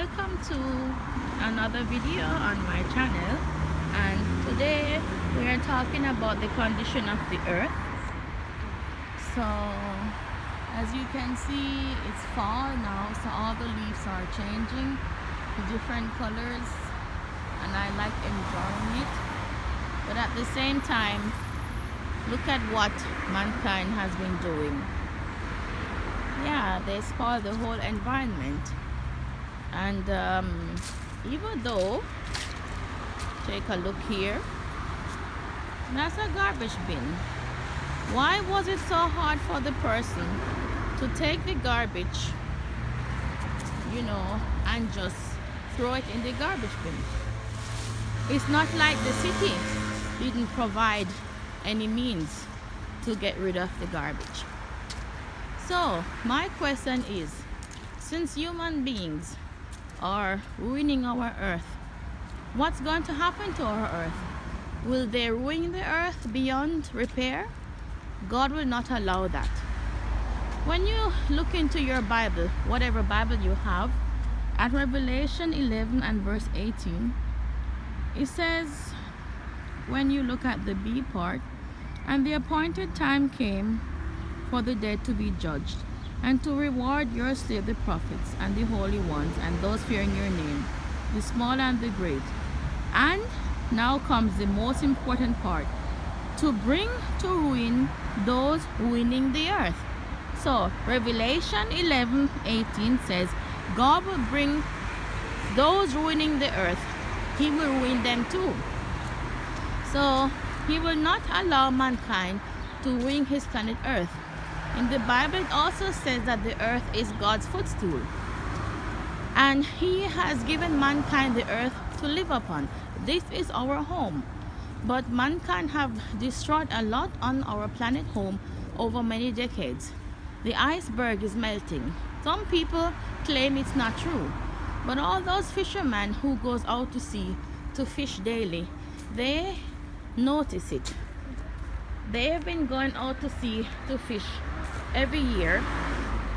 welcome to another video on my channel, and today we are talking about the condition of the earth. So as you can see, it's fall now, so all the leaves are changing to different colors, and I like enjoying it. But at the same time, look at what mankind has been doing. Yeah, they spoil the whole environment. And even though, take a look here, that's a garbage bin. Why was it so hard for the person to take the garbage, and just throw it in the garbage bin? It's not like the city didn't provide any means to get rid of the garbage. So my question is, since human beings are ruining our earth, what's going to happen to our earth? Will they ruin the earth beyond repair? God will not allow that. When you look into your Bible, whatever Bible you have, at Revelation 11 and verse 18, it says, when you look at the B part, and the appointed time came for the dead to be judged, and to reward your slave the prophets and the holy ones and those fearing your name, the small and the great. And now comes the most important part, to bring to ruin those ruining the earth. So Revelation 11:18 says, God will bring those ruining the earth, he will ruin them too. So he will not allow mankind to ruin his planet earth. In the Bible, it also says that the earth is God's footstool, and he has given mankind the earth to live upon. This is our home, but mankind have destroyed a lot on our planet home over many decades. The iceberg is melting. Some people claim it's not true, but all those fishermen who goes out to sea to fish daily, they notice it. They have been going out to sea to fish every year,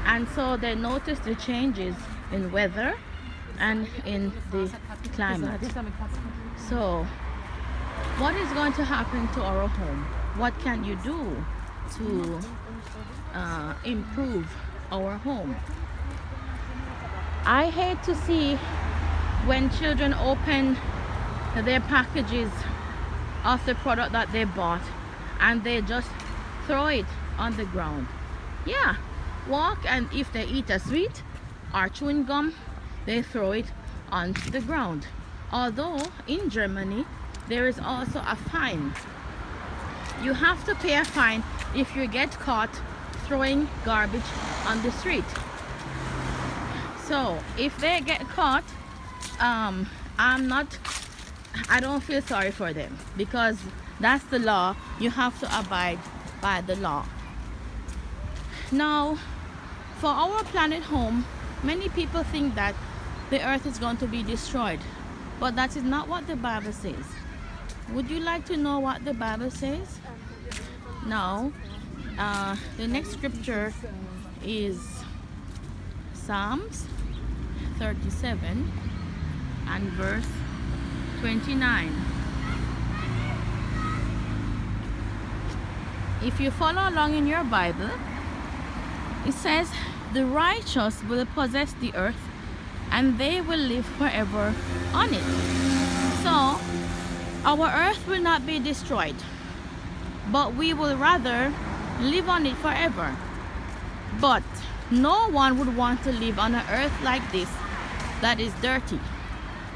and so they notice the changes in weather and in the climate. So what is going to happen to our home? What can you do to improve our home? I hate to see when children open their packages of the product that they bought and they just throw it on the ground. Yeah, walk, and if they eat a sweet or chewing gum, they throw it on the ground. Although in Germany there is also a fine. You have to pay a fine if you get caught throwing garbage on the street. So if they get caught, I don't feel sorry for them, because that's the law. You have to abide by the law. Now, for our planet home, many people think that the earth is going to be destroyed, but that is not what the Bible says. Would you like to know what the Bible says? Now, the next scripture is Psalms 37 and verse 29. If you follow along in your Bible, it says, the righteous will possess the earth, and they will live forever on it. So our earth will not be destroyed, but we will rather live on it forever. But no one would want to live on an earth like this that is dirty.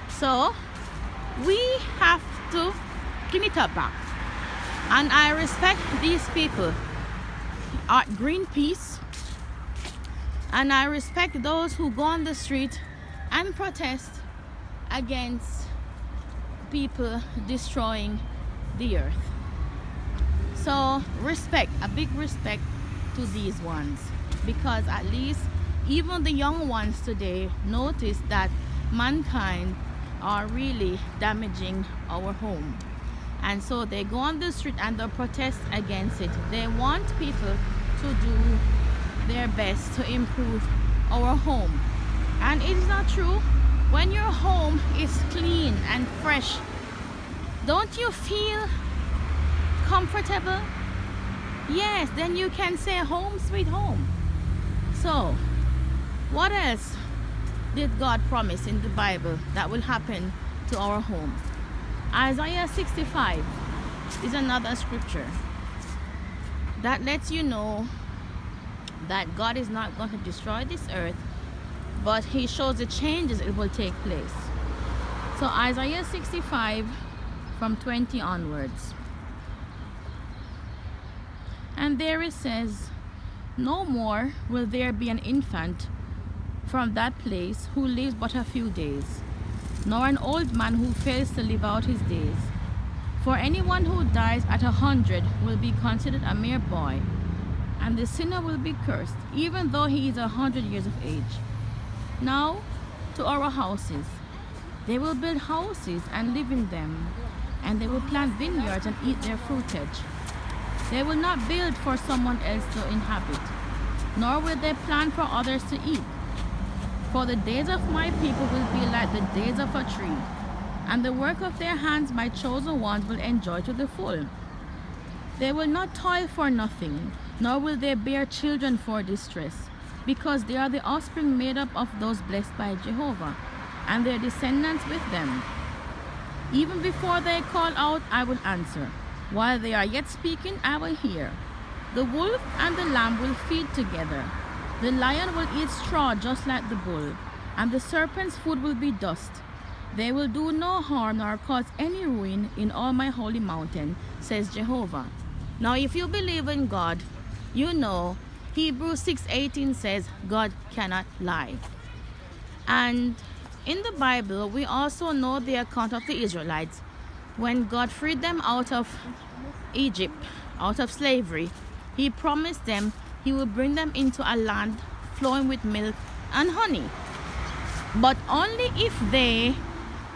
So we have to clean it up back. And I respect these people at Greenpeace, and I respect those who go on the street and protest against people destroying the earth. So respect, a big respect to these ones, because at least even the young ones today notice that mankind are really damaging our home, and so they go on the street and they protest against it. They want people to do their best to improve our home. And it is not true When your home is clean and fresh, don't you feel comfortable? Yes, then you can say home sweet home. So, what else did God promise in the Bible that will happen to our home? Isaiah 65 is another scripture that lets you know that God is not going to destroy this earth, but he shows the changes it will take place. So Isaiah 65 from 20 onwards. And there it says, "No more will there be an infant from that place who lives but a few days, nor an old man who fails to live out his days. For anyone who dies at 100 will be considered a mere boy, and the sinner will be cursed, even though he is 100 years of age. Now to our houses. They will build houses and live in them, and they will plant vineyards and eat their fruitage. They will not build for someone else to inhabit, nor will they plant for others to eat. For the days of my people will be like the days of a tree, and the work of their hands my chosen ones will enjoy to the full. They will not toil for nothing, nor will they bear children for distress, because they are the offspring made up of those blessed by Jehovah, and their descendants with them. Even before they call out, I will answer. While they are yet speaking, I will hear. The wolf and the lamb will feed together. The lion will eat straw just like the bull, and the serpent's food will be dust. They will do no harm nor cause any ruin in all my holy mountain, says Jehovah." Now if you believe in God, you know Hebrews 6:18 says God cannot lie. And in the Bible, we also know the account of the Israelites when God freed them out of Egypt, out of slavery. He promised them he will bring them into a land flowing with milk and honey, but only if they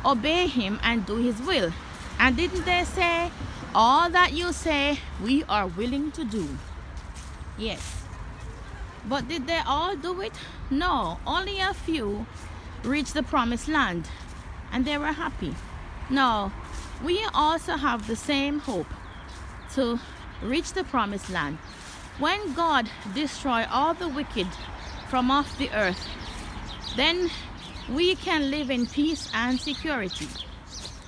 obey him and do his will. And didn't they say, "All that you say, we are willing to do"? Yes. But did they all do it? No, only a few reached the promised land, and they were happy. No, we also have the same hope to reach the promised land. When God destroys all the wicked from off the earth, then we can live in peace and security.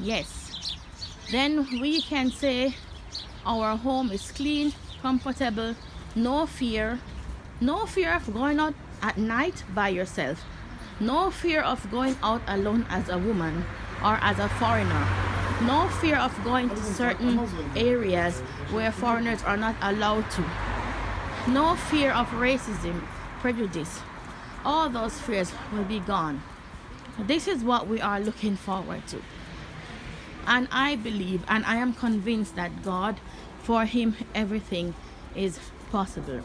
Yes. Then we can say our home is clean, comfortable, no fear of going out at night by yourself, no fear of going out alone as a woman or as a foreigner, no fear of going to certain areas where foreigners are not allowed to, no fear of racism, prejudice. All those fears will be gone. This is what we are looking forward to. And I believe and I am convinced that God, for him, everything is possible.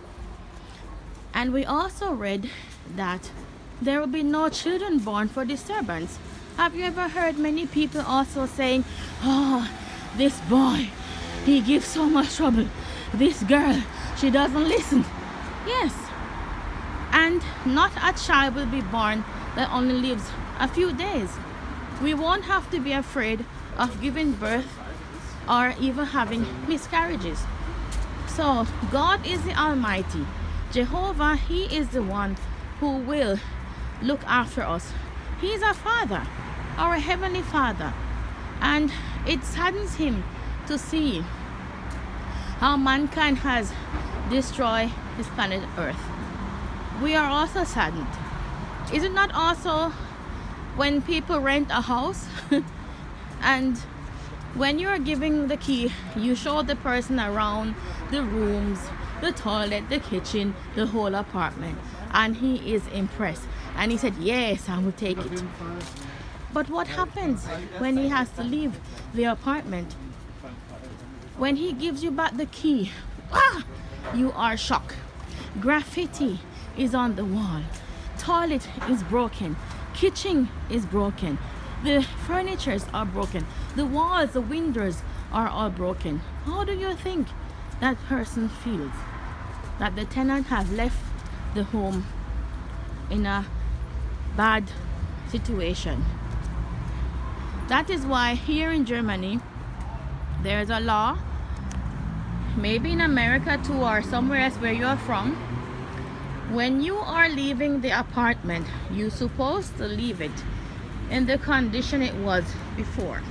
And we also read that there will be no children born for disturbance. Have you ever heard many people also saying, "Oh, this boy, he gives so much trouble. This girl, she doesn't listen"? Yes. And not a child will be born that only lives a few days. We won't have to be afraid of giving birth or even having miscarriages. So God is the Almighty. Jehovah, he is the one who will look after us. He is our Father, our Heavenly Father. And it saddens him to see how mankind has destroyed his planet Earth. We are also saddened. Is it not also when people rent a house and when you're giving the key, you show the person around the rooms, the toilet, the kitchen, the whole apartment, and he is impressed and he said, "Yes, I will take it." But what happens when he has to leave the apartment? When he gives you back the key, you are shocked. Graffiti is on the wall, toilet is broken, kitchen is broken, the furnitures are broken, the walls, the windows are all broken. How do you think that person feels? That the tenant has left the home in a bad situation. That is why here in Germany there's a law, maybe in America too, or somewhere else where you're from. When you are leaving the apartment, you're supposed to leave it in the condition it was before.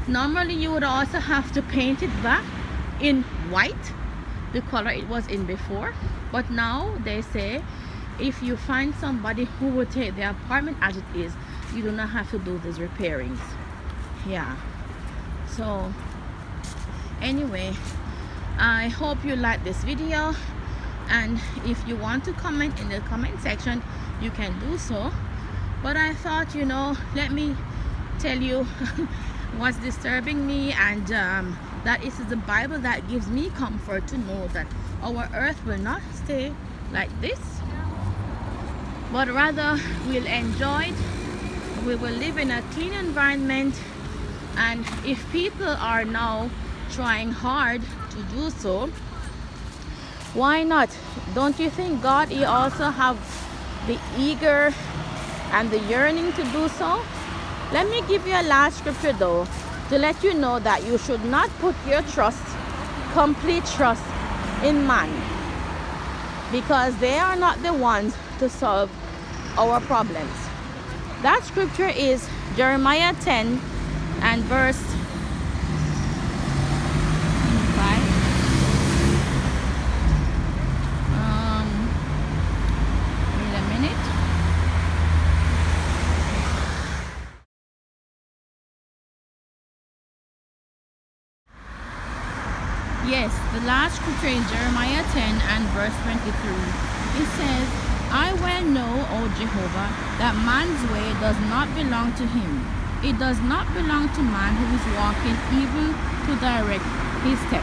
Normally you would also have to paint it back in white, the color it was in before, but now they say if you find somebody who will take the apartment as it is, you do not have to do these repairings. Yeah, so anyway, I hope you like this video, and if you want to comment in the comment section, you can do so. But I thought, you know, let me tell you what's disturbing me, and that is the Bible that gives me comfort to know that our earth will not stay like this, but rather we'll enjoy it. We will live in a clean environment, and if people are now trying hard to do so, why not? Don't you think God, He also have the eager and the yearning to do so? Let me give you a last scripture though, to let you know that you should not put your trust, complete trust, in man, because they are not the ones to solve our problems. That scripture is Jeremiah 10 and verse 5. Wait a minute. Yes, the last scripture in Jeremiah 10 and verse 23. It says, I well know, O Jehovah, that man's way does not belong to him. It does not belong to man who is walking even to direct his step.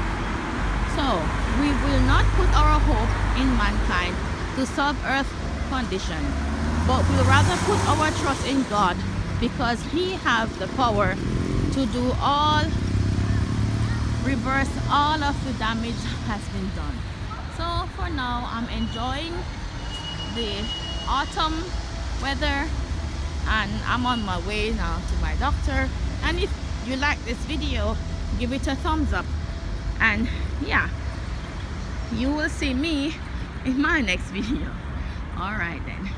So, we will not put our hope in mankind to solve earth's condition, but we'll rather put our trust in God, because He has the power to do all, reverse all of the damage has been done. So for now, I'm enjoying the autumn weather, and I'm on my way now to my doctor. And if you like this video, give it a thumbs up, and yeah, you will see me in my next video. All right then.